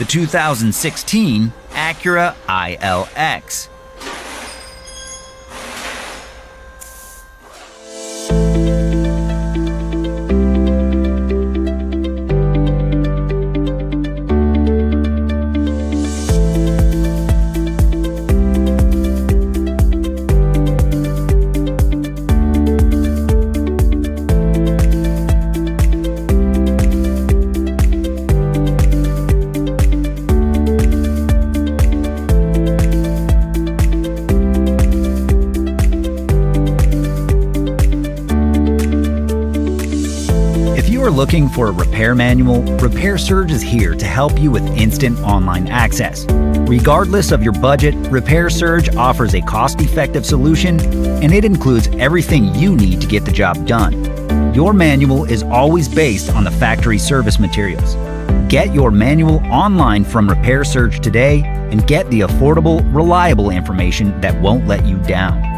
the 2016 Acura ILX. If you are looking for a repair manual, Repair Surge is here to help you with instant online access. Regardless of your budget, Repair Surge offers a cost-effective solution, and it includes everything you need to get the job done. Your manual is always based on the factory service materials. Get your manual online from Repair Surge today and get the affordable, reliable information that won't let you down.